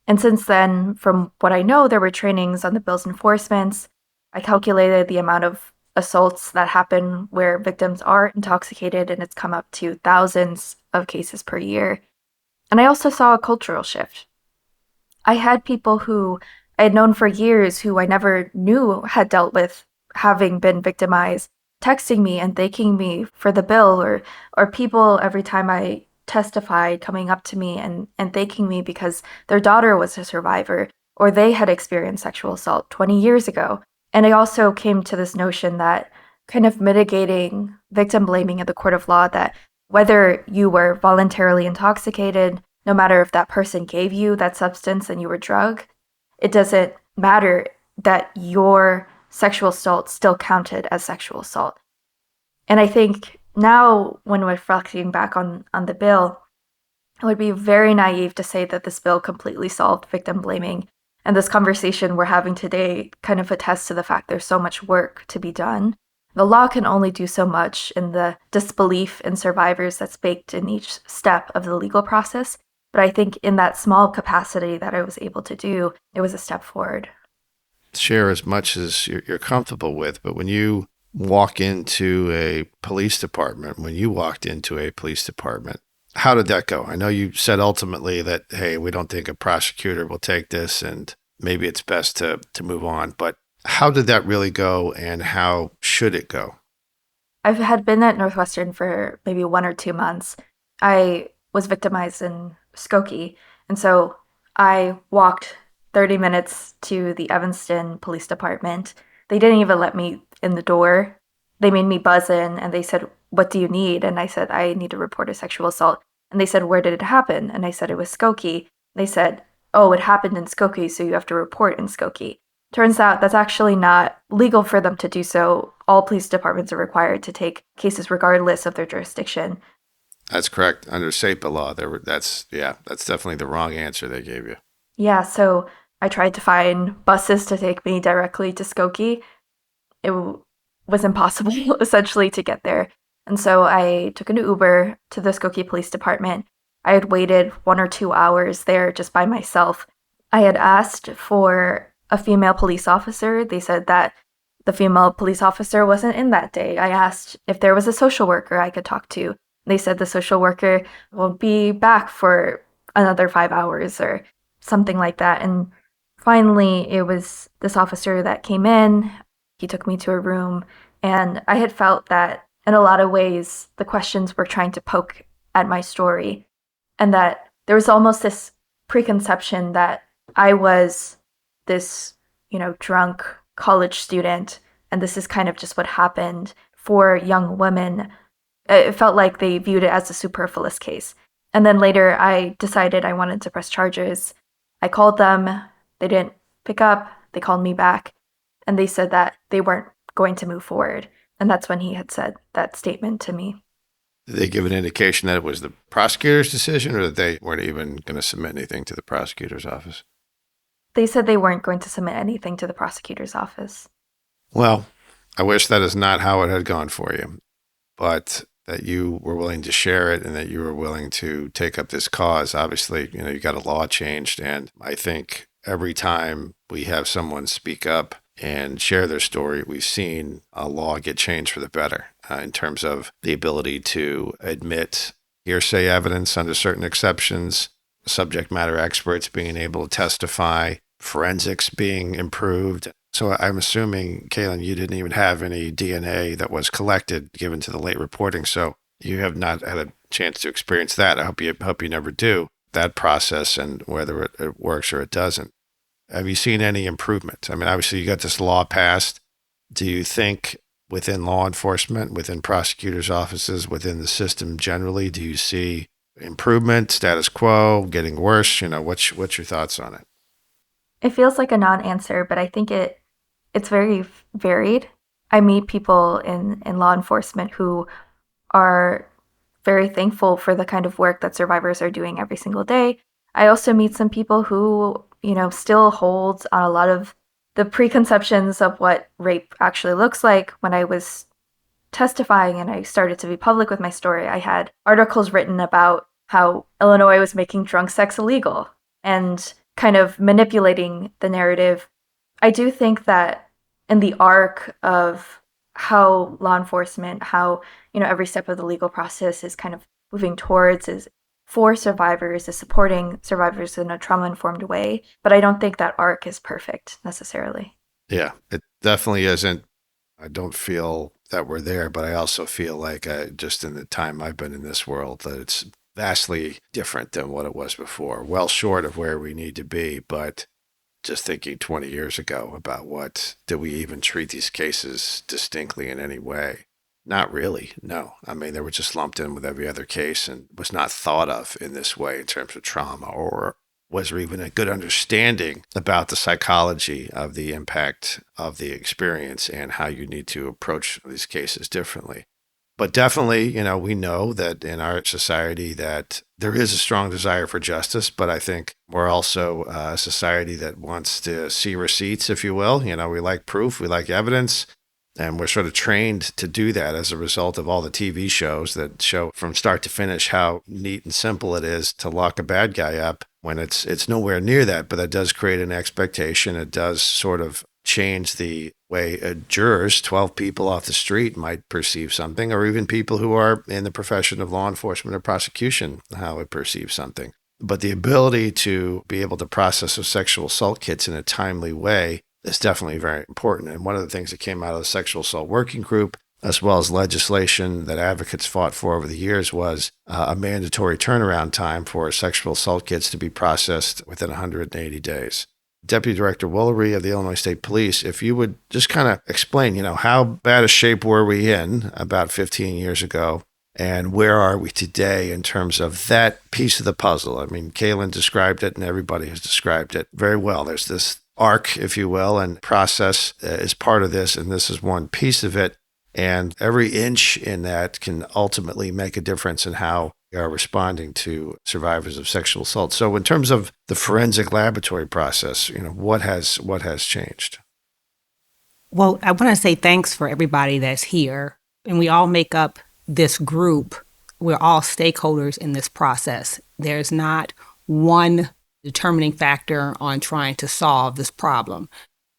And since then, from what I know, there were trainings on the bill's enforcements. I calculated the amount of assaults that happen where victims are intoxicated, and it's come up to thousands of cases per year. And I also saw a cultural shift. I had people who I had known for years who I never knew had dealt with having been victimized texting me and thanking me for the bill, or people every time I testified coming up to me and thanking me because their daughter was a survivor or they had experienced sexual assault 20 years ago. And I also came to this notion that kind of mitigating victim blaming in the court of law, that whether you were voluntarily intoxicated, no matter if that person gave you that substance and you were drugged, it doesn't matter that your sexual assault still counted as sexual assault. And I think now, when reflecting back on the bill, it would be very naive to say that this bill completely solved victim blaming. And this conversation we're having today kind of attests to the fact there's so much work to be done. The law can only do so much in the disbelief in survivors that's baked in each step of the legal process. But I think in that small capacity that I was able to do, it was a step forward. Share as much as you're comfortable with, but when you walk into a police department, how did that go? I know you said ultimately that, hey, we don't think a prosecutor will take this and maybe it's best to move on, but how did that really go and how should it go? I had been at Northwestern for maybe 1 or 2 months. I was victimized in Skokie, and so I walked 30 minutes to the Evanston Police Department. They didn't even let me in the door. They made me buzz in and they said, "What do you need?" And I said, "I need to report a sexual assault." And they said, "Where did it happen?" And I said, "It was Skokie." They said, "Oh, it happened in Skokie, so you have to report in Skokie." Turns out that's actually not legal for them to do so. All police departments are required to take cases regardless of their jurisdiction. That's correct. Under SEPA law, that's definitely the wrong answer they gave you. Yeah, so I tried to find buses to take me directly to Skokie. It was impossible, essentially, to get there. And so I took an Uber to the Skokie Police Department. I had waited 1 or 2 hours there just by myself. I had asked for a female police officer. They said that the female police officer wasn't in that day. I asked if there was a social worker I could talk to. They said the social worker won't be back for another 5 hours or something like that. And finally, it was this officer that came in. He took me to a room, and I had felt that in a lot of ways, the questions were trying to poke at my story, and that there was almost this preconception that I was this, drunk college student and this is kind of just what happened for young women. It felt like they viewed it as a superfluous case. And then later I decided I wanted to press charges. I called them. They didn't pick up. They called me back, and they said that they weren't going to move forward. And that's when he had said that statement to me. Did they give an indication that it was the prosecutor's decision, or that they weren't even going to submit anything to the prosecutor's office? They said they weren't going to submit anything to the prosecutor's office. Well, I wish that is not how it had gone for you, but that you were willing to share it and that you were willing to take up this cause. Obviously, you got a law changed, and I think every time we have someone speak up and share their story, we've seen a law get changed for the better in terms of the ability to admit hearsay evidence under certain exceptions, subject matter experts being able to testify, forensics being improved. So I'm assuming, Kaylyn, you didn't even have any DNA that was collected given to the late reporting. So you have not had a chance to experience that. I hope you never do, that process and whether it works or it doesn't. Have you seen any improvement? I mean, obviously you got this law passed. Do you think within law enforcement, within prosecutors' offices, within the system generally, do you see improvement, status quo, getting worse? What's your thoughts on it? It feels like a non-answer, but I think it's very varied. I meet people in law enforcement who are very thankful for the kind of work that survivors are doing every single day. I also meet some people who, still hold on a lot of the preconceptions of what rape actually looks like. When I was testifying and I started to be public with my story, I had articles written about how Illinois was making drunk sex illegal and kind of manipulating the narrative. I do think that in the arc of how law enforcement, how, every step of the legal process is kind of moving towards is for survivors, is supporting survivors in a trauma-informed way. But I don't think that arc is perfect necessarily. Yeah, it definitely isn't. I don't feel that we're there, but I also feel like just in the time I've been in this world that it's vastly different than what it was before. Well short of where we need to be, but just thinking 20 years ago about did we even treat these cases distinctly in any way? Not really, no. I mean, they were just lumped in with every other case and was not thought of in this way in terms of trauma, or was there even a good understanding about the psychology of the impact of the experience and how you need to approach these cases differently. But definitely, we know that in our society that there is a strong desire for justice, but I think we're also a society that wants to see receipts, if you will. We like proof, we like evidence. And we're sort of trained to do that as a result of all the TV shows that show from start to finish how neat and simple it is to lock a bad guy up when it's nowhere near that. But that does create an expectation. It does sort of change the way jurors, 12 people off the street, might perceive something, or even people who are in the profession of law enforcement or prosecution, how it perceives something. But the ability to be able to process those sexual assault kits in a timely way is definitely very important. And one of the things that came out of the sexual assault working group, as well as legislation that advocates fought for over the years, was a mandatory turnaround time for sexual assault kits to be processed within 180 days. Deputy Director Woolery of the Illinois State Police, if you would just kind of explain, how bad a shape were we in about 15 years ago, and where are we today in terms of that piece of the puzzle? I mean, Kaylyn described it, and everybody has described it very well. There's this arc, if you will, and process is part of this, and this is one piece of it. And every inch in that can ultimately make a difference in how we are responding to survivors of sexual assault. So in terms of the forensic laboratory process, what has changed? Well, I want to say thanks for everybody that's here. And we all make up this group. We're all stakeholders in this process. There's not one determining factor on trying to solve this problem.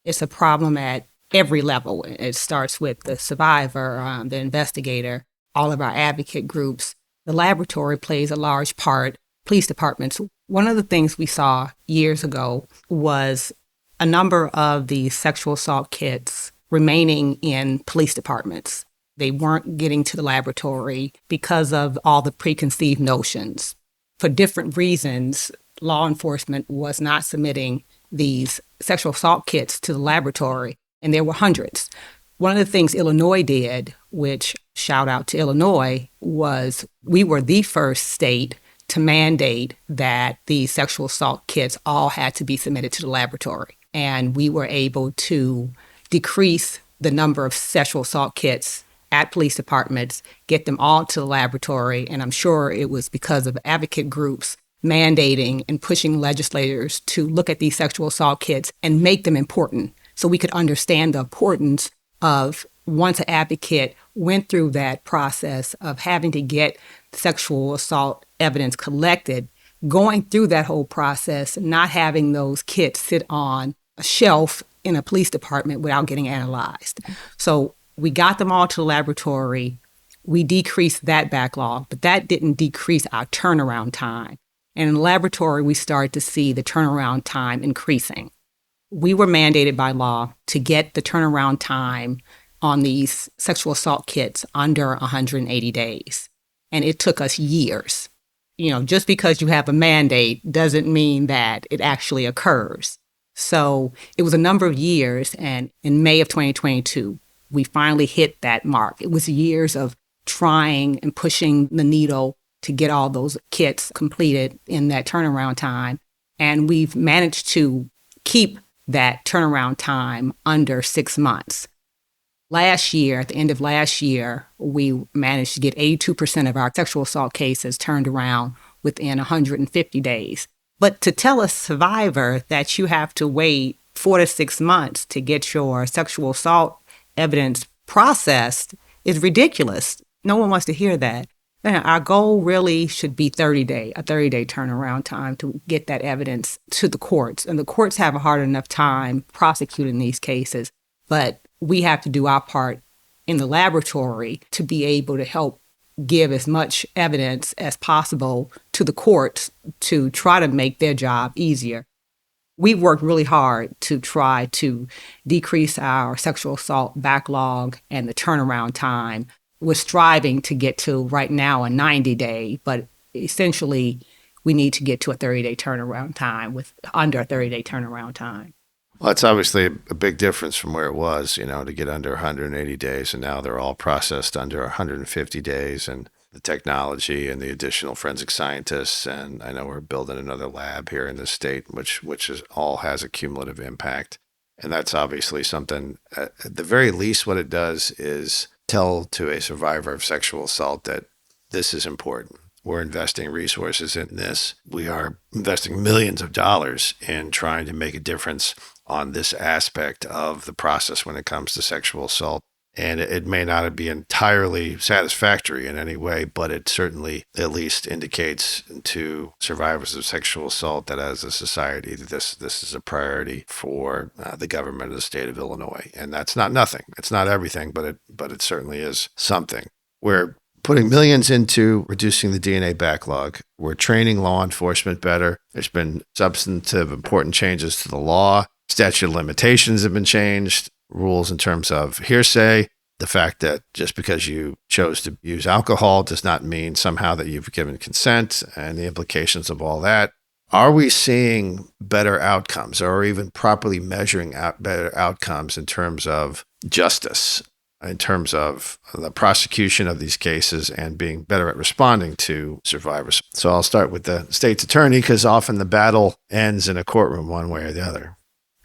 It's a problem at every level. It starts with the survivor, the investigator, all of our advocate groups. The laboratory plays a large part, police departments. One of the things we saw years ago was a number of the sexual assault kits remaining in police departments. They weren't getting to the laboratory because of all the preconceived notions. For different reasons, law enforcement was not submitting these sexual assault kits to the laboratory, and there were hundreds. One of the things Illinois did, which shout out to Illinois, was we were the first state to mandate that the sexual assault kits all had to be submitted to the laboratory. And we were able to decrease the number of sexual assault kits at police departments, get them all to the laboratory. And I'm sure it was because of advocate groups mandating and pushing legislators to look at these sexual assault kits and make them important so we could understand the importance of once an advocate went through that process of having to get sexual assault evidence collected, going through that whole process, not having those kits sit on a shelf in a police department without getting analyzed. So we got them all to the laboratory. We decreased that backlog, but that didn't decrease our turnaround time. And in the laboratory, we started to see the turnaround time increasing. We were mandated by law to get the turnaround time on these sexual assault kits under 180 days. And it took us years. You know, just because you have a mandate doesn't mean that it actually occurs. So it was a number of years, and in May of 2022, we finally hit that mark. It was years of trying and pushing the needle to get all those kits completed in that turnaround time. And we've managed to keep that turnaround time under 6 months. Last year, at the end of last year, we managed to get 82% of our sexual assault cases turned around within 150 days. But to tell a survivor that you have to wait 4 to 6 months to get your sexual assault evidence processed is ridiculous. No one wants to hear that. Our goal really should be a 30-day turnaround time to get that evidence to the courts. And the courts have a hard enough time prosecuting these cases, but we have to do our part in the laboratory to be able to help give as much evidence as possible to the courts to try to make their job easier. We've worked really hard to try to decrease our sexual assault backlog and the turnaround time. We're striving to get to right now a 90-day, but essentially we need to get to a 30-day turnaround time with under a 30-day turnaround time. Well, it's obviously a big difference from where it was, to get under 180 days, and now they're all processed under 150 days, and the technology and the additional forensic scientists, and I know we're building another lab here in this state, which all has a cumulative impact. And that's obviously something, at the very least, what it does is tell to a survivor of sexual assault that this is important. We're investing resources in this. We are investing millions of dollars in trying to make a difference on this aspect of the process when it comes to sexual assault. And it may not be entirely satisfactory in any way, but it certainly at least indicates to survivors of sexual assault that as a society, this is a priority for the government of the state of Illinois. And that's not nothing. It's not everything, but it certainly is something. We're putting millions into reducing the DNA backlog. We're training law enforcement better. There's been substantive important changes to the law. Statute of limitations have been changed. Rules in terms of hearsay, the fact that just because you chose to use alcohol does not mean somehow that you've given consent, and the implications of all that. Are we seeing better outcomes, or even properly measuring out better outcomes in terms of justice, in terms of the prosecution of these cases and being better at responding to survivors? So I'll start with the state's attorney, because often the battle ends in a courtroom one way or the other.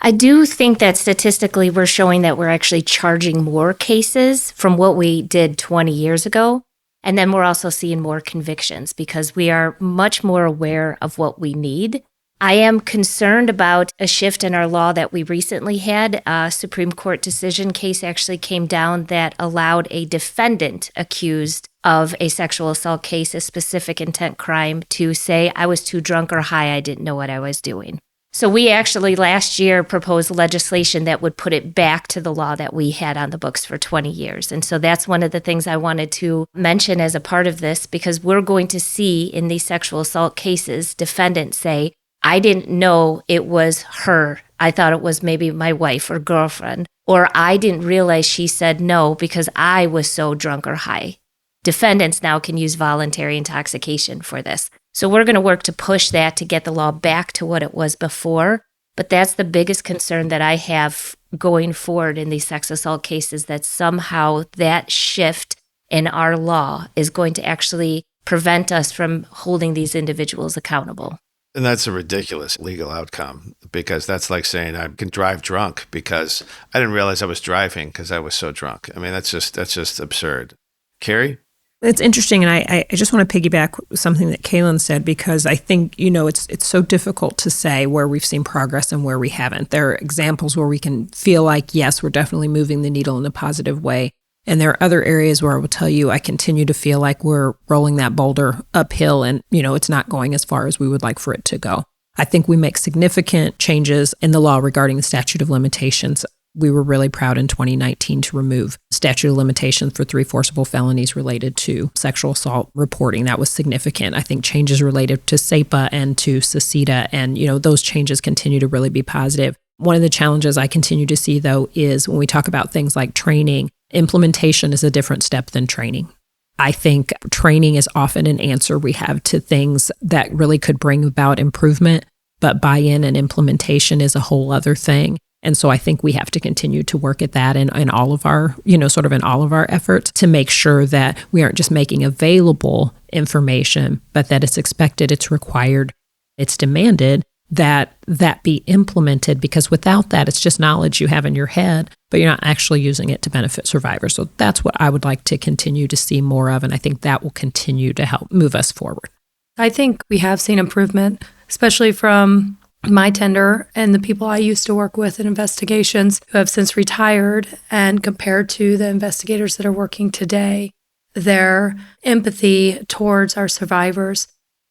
I do think that statistically we're showing that we're actually charging more cases from what we did 20 years ago. And then we're also seeing more convictions because we are much more aware of what we need. I am concerned about a shift in our law that we recently had. A Supreme Court decision case actually came down that allowed a defendant accused of a sexual assault case, a specific intent crime, to say, I was too drunk or high, I didn't know what I was doing. So we actually last year proposed legislation that would put it back to the law that we had on the books for 20 years. And so that's one of the things I wanted to mention as a part of this, because we're going to see in these sexual assault cases, defendants say, I didn't know it was her. I thought it was maybe my wife or girlfriend, or I didn't realize she said no because I was so drunk or high. Defendants now can use voluntary intoxication for this. So we're going to work to push that to get the law back to what it was before. But that's the biggest concern that I have going forward in these sex assault cases, that somehow that shift in our law is going to actually prevent us from holding these individuals accountable. And that's a ridiculous legal outcome, because that's like saying I can drive drunk because I didn't realize I was driving because I was so drunk. I mean, that's just absurd. Carrie? It's interesting, and I just want to piggyback something that Kaylyn said, because I think, it's so difficult to say where we've seen progress and where we haven't. There are examples where we can feel like, yes, we're definitely moving the needle in a positive way. And there are other areas where I will tell you I continue to feel like we're rolling that boulder uphill and, it's not going as far as we would like for it to go. I think we make significant changes in the law regarding the statute of limitations. We were really proud in 2019 to remove statute of limitations for 3 forcible felonies related to sexual assault reporting. That was significant. I think changes related to SEPA and to CECITA, and, those changes continue to really be positive. One of the challenges I continue to see, though, is when we talk about things like training, implementation is a different step than training. I think training is often an answer we have to things that really could bring about improvement, but buy-in and implementation is a whole other thing. And so I think we have to continue to work at that in all of our, sort of in all of our efforts to make sure that we aren't just making available information, but that it's expected, it's required, it's demanded that be implemented, because without that, it's just knowledge you have in your head, but you're not actually using it to benefit survivors. So that's what I would like to continue to see more of, and I think that will continue to help move us forward. I think we have seen improvement, especially from my tenure and the people I used to work with in investigations who have since retired, and compared to the investigators that are working today, their empathy towards our survivors.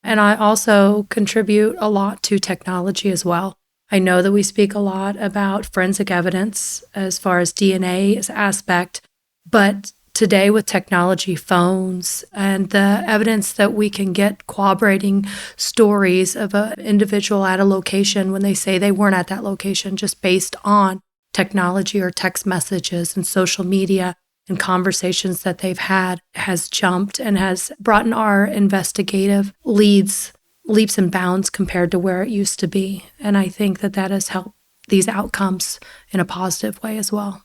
And I also contribute a lot to technology as well. I know that we speak a lot about forensic evidence as far as DNA's aspect, but today with technology, phones, and the evidence that we can get corroborating stories of an individual at a location when they say they weren't at that location, just based on technology or text messages and social media and conversations that they've had, has jumped and has brought in our investigative leaps and bounds compared to where it used to be. And I think that has helped these outcomes in a positive way as well.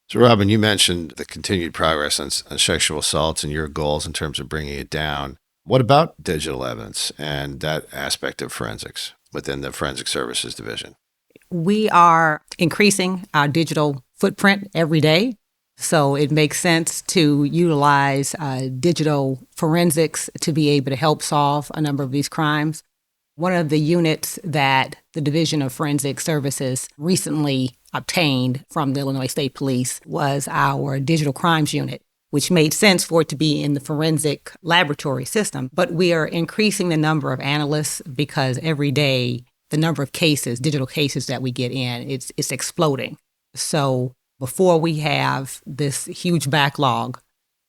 So, Robin, you mentioned the continued progress on sexual assaults and your goals in terms of bringing it down. What about digital evidence and that aspect of forensics within the Forensic Services Division? We are increasing our digital footprint every day. So it makes sense to utilize digital forensics to be able to help solve a number of these crimes. One of the units that the Division of Forensic Services recently obtained from the Illinois State Police was our digital crimes unit, which made sense for it to be in the forensic laboratory system. But we are increasing the number of analysts because every day the number of cases, digital cases that we get in, it's exploding. So before we have this huge backlog,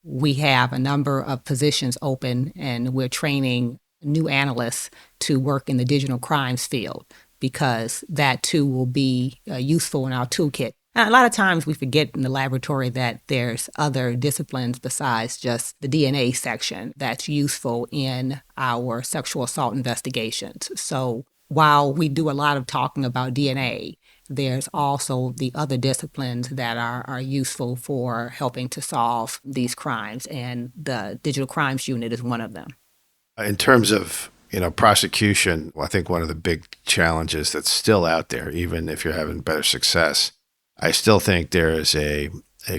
we have a number of positions open, and we're training new analysts to work in the digital crimes field, because that too will be useful in our toolkit. And a lot of times we forget in the laboratory that there's other disciplines besides just the DNA section that's useful in our sexual assault investigations. So while we do a lot of talking about DNA, there's also the other disciplines that are useful for helping to solve these crimes, and the digital crimes unit is one of them. In terms of prosecution, I think one of the big challenges that's still out there, even if you're having better success, I still think there is a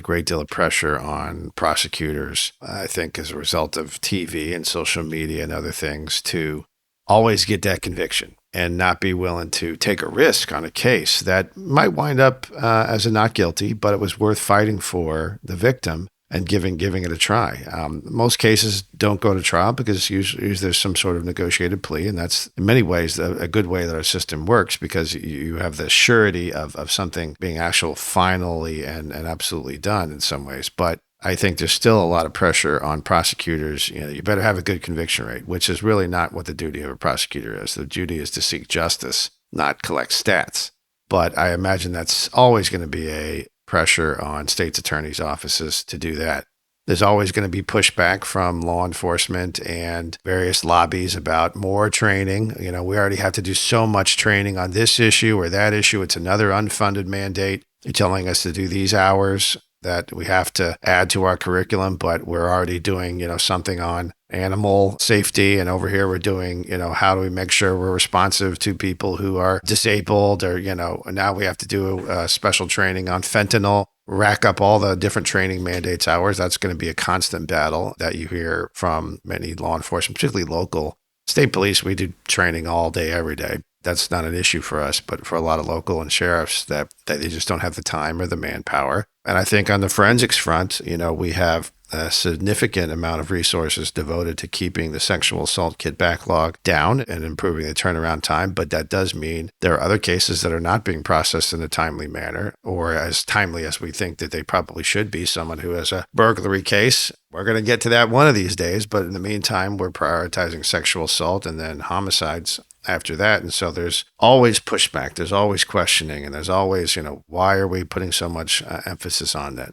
great deal of pressure on prosecutors, I think as a result of TV and social media and other things, to always get that conviction and not be willing to take a risk on a case that might wind up as a not guilty, but it was worth fighting for the victim and giving it a try. Most cases don't go to trial because usually there's some sort of negotiated plea, and that's in many ways a good way that our system works, because you have the surety of something being actual finally and absolutely done in some ways. But I think there's still a lot of pressure on prosecutors. You better have a good conviction rate, which is really not what the duty of a prosecutor is. The duty is to seek justice, not collect stats. But I imagine that's always going to be a pressure on state's attorneys' offices to do that. There's always going to be pushback from law enforcement and various lobbies about more training. We already have to do so much training on this issue or that issue. It's another unfunded mandate. You're telling us to do these hours that we have to add to our curriculum, but we're already doing, something on animal safety. And over here, we're doing, how do we make sure we're responsive to people who are disabled or, now we have to do special training on fentanyl, rack up all the different training mandates hours. That's going to be a constant battle that you hear from many law enforcement, particularly local. State police, we do training all day, every day. That's not an issue for us, but for a lot of local and sheriffs that they just don't have the time or the manpower. And I think on the forensics front, we have a significant amount of resources devoted to keeping the sexual assault kit backlog down and improving the turnaround time. But that does mean there are other cases that are not being processed in a timely manner or as timely as we think that they probably should be. Someone who has a burglary case, we're going to get to that one of these days. But in the meantime, we're prioritizing sexual assault and then homicides after that. And so there's always pushback, there's always questioning, and there's always, why are we putting so much emphasis on that?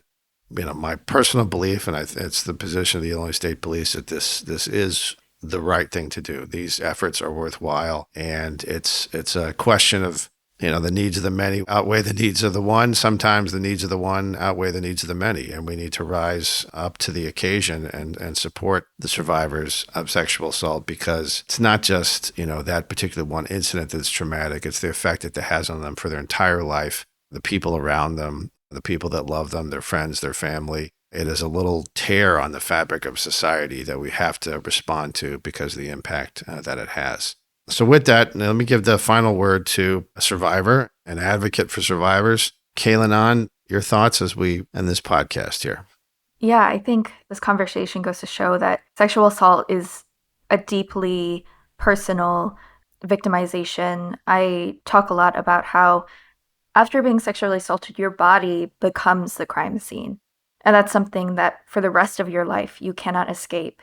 My personal belief, and it's the position of the Illinois State Police, that this is the right thing to do. These efforts are worthwhile, and it's a question of, the needs of the many outweigh the needs of the one. Sometimes the needs of the one outweigh the needs of the many, and we need to rise up to the occasion and support the survivors of sexual assault, because it's not just, that particular one incident that's traumatic. It's the effect that it has on them for their entire life, the people around them, the people that love them, their friends, their family. It is a little tear on the fabric of society that we have to respond to because of the impact that it has. So with that, let me give the final word to a survivor, an advocate for survivors. Kaylyn Ahn, your thoughts as we end this podcast here. Yeah, I think this conversation goes to show that sexual assault is a deeply personal victimization. I talk a lot about how after being sexually assaulted, your body becomes the crime scene. And that's something that for the rest of your life, you cannot escape.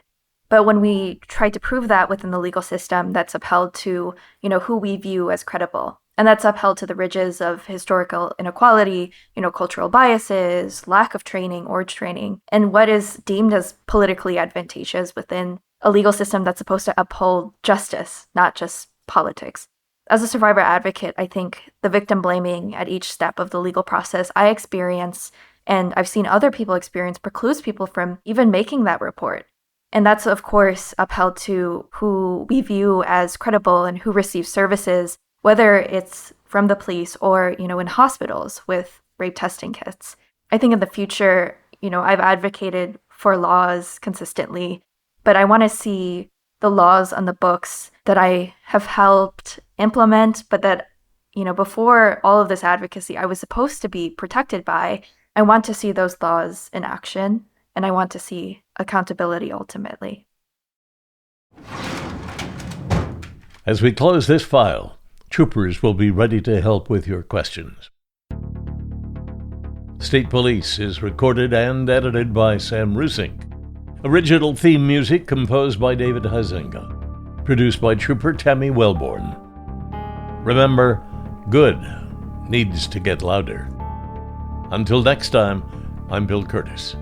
But when we try to prove that within the legal system, that's upheld to, who we view as credible. And that's upheld to the ridges of historical inequality, cultural biases, lack of training, org training, and what is deemed as politically advantageous within a legal system that's supposed to uphold justice, not just politics. As a survivor advocate, I think the victim blaming at each step of the legal process I experience, and I've seen other people experience, precludes people from even making that report. And that's, of course, upheld to who we view as credible and who receives services, whether it's from the police or, in hospitals with rape testing kits. I think in the future, I've advocated for laws consistently, but I want to see the laws on the books that I have helped implement, but that, before all of this advocacy I was supposed to be protected by. I want to see those laws in action, and I want to see accountability ultimately. As we close this file, troopers will be ready to help with your questions. State Police is recorded and edited by Sam Rusink. Original theme music composed by David Huizinga. Produced by Trooper Tammy Wellborn. Remember, good needs to get louder. Until next time, I'm Bill Curtis.